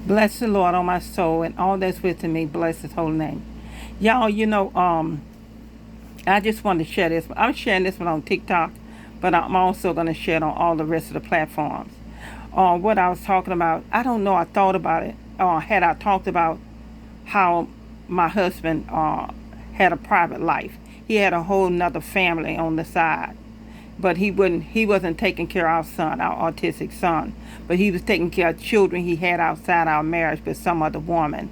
Bless the Lord, on my soul, and all that's within me. Bless His holy name. Y'all, I just wanted to share this. I'm sharing this one on TikTok, but I'm also going to share it on all the rest of the platforms. What I was talking about, I don't know. I thought about it. Had I talked about how my husband had a private life. He had a whole nother family on the side, but he wasn't taking care of our son, our autistic son, but he was taking care of children he had outside our marriage with some other woman.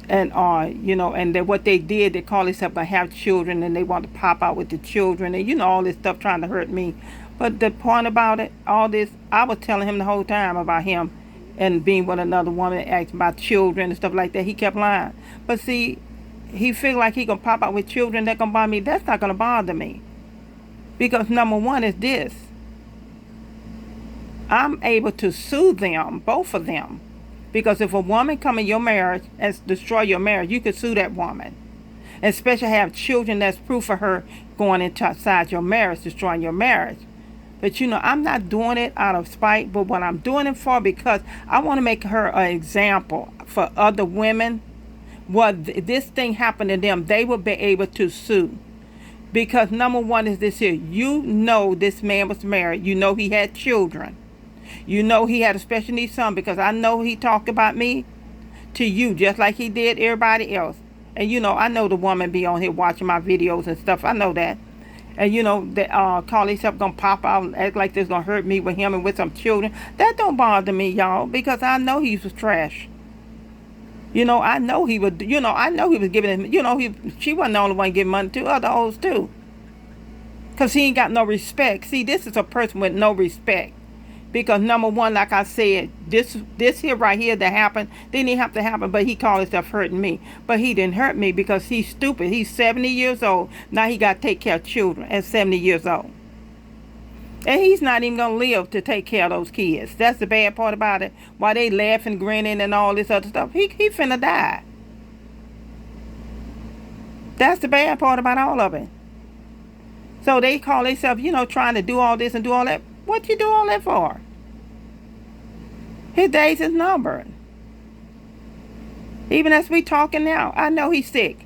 And and then what they did, they call themselves gonna have children, and they want to pop out with the children, and all this stuff trying to hurt me. But the point about it, all this, I was telling him the whole time about him and being with another woman, asking about children and stuff like that. He kept lying. But see, he feel like he gonna pop out with children that gonna bother me. That's not gonna bother me, because number one is this: I'm able to sue them, both of them. Because if a woman come in your marriage and destroy your marriage, you could sue that woman. And especially have children that's proof of her going inside your marriage, destroying your marriage. But I'm not doing it out of spite, but what I'm doing it for, because I want to make her an example for other women. What this thing happened to them, they will be able to sue. Because number one is this here: this man was married, he had children. He had a special needs son, because I know he talked about me to you just like he did everybody else. And I know the woman be on here watching my videos and stuff. I know that. And they call themselves gonna pop out and act like this gonna hurt me with him and with some children. That don't bother me, y'all, because I know he was trash. I know he would. I know he was giving him. She wasn't the only one giving money to other hoes too. Cause he ain't got no respect. See, this is a person with no respect. Because number one, like I said, this here right here that happened didn't have to happen, but he called himself hurting me. But he didn't hurt me because he's stupid. He's 70 years old. Now he got to take care of children at 70 years old. And he's not even going to live to take care of those kids. That's the bad part about it. While they laughing, grinning, and all this other stuff, he finna die. That's the bad part about all of it. So they call themselves, trying to do all this and do all that. What you do all that for? His days is numbered. Even as we talking now, I know he's sick.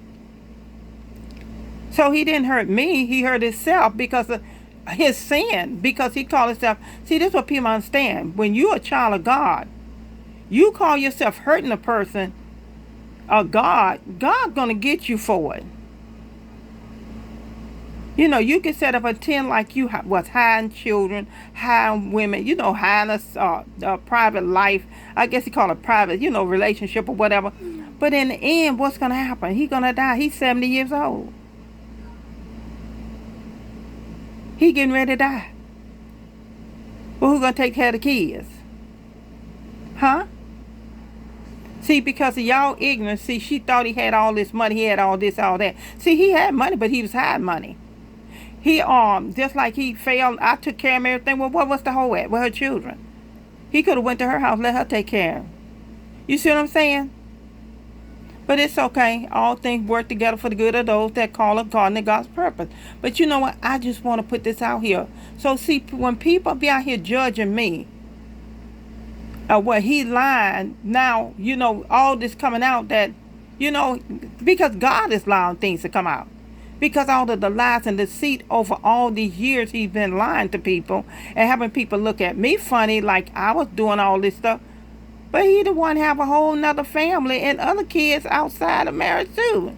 So he didn't hurt me. He hurt himself because of his sin. Because he called himself. See, this is what people understand. When you're a child of God, you call yourself hurting a person of God, God's going to get you for it. You can set up a tent like you was hiding children, hiding women, hiding a private life. I guess you call it private, relationship or whatever. But in the end, what's going to happen? He's going to die. He's 70 years old. He getting ready to die. Well, who's going to take care of the kids? Huh? See, because of y'all ignorance, see, she thought he had all this money. He had all this, all that. See, he had money, but he was hiding money. He just like he failed, I took care of everything. Well, what was the whole at with her children? He could have went to her house, let her take care of him. You see what I'm saying? But it's okay. All things work together for the good of those that call according to God's purpose. But you know what? I just want to put this out here. So see, when people be out here judging me, what he lying now, all this coming out that, because God is allowing things to come out. Because all of the lies and deceit over all these years he's been lying to people and having people look at me funny like I was doing all this stuff. But he the one have a whole nother family and other kids outside of marriage too.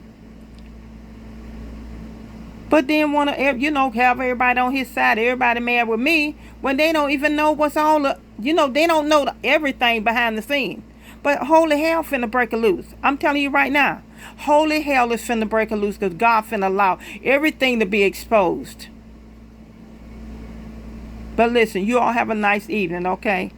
But then want to, have everybody on his side, everybody mad with me when they don't even know what's all the, they don't know everything behind the scene. But holy hell finna break a loose. I'm telling you right now. Holy hell is finna break a loose because God finna allow everything to be exposed. But listen, you all have a nice evening, okay?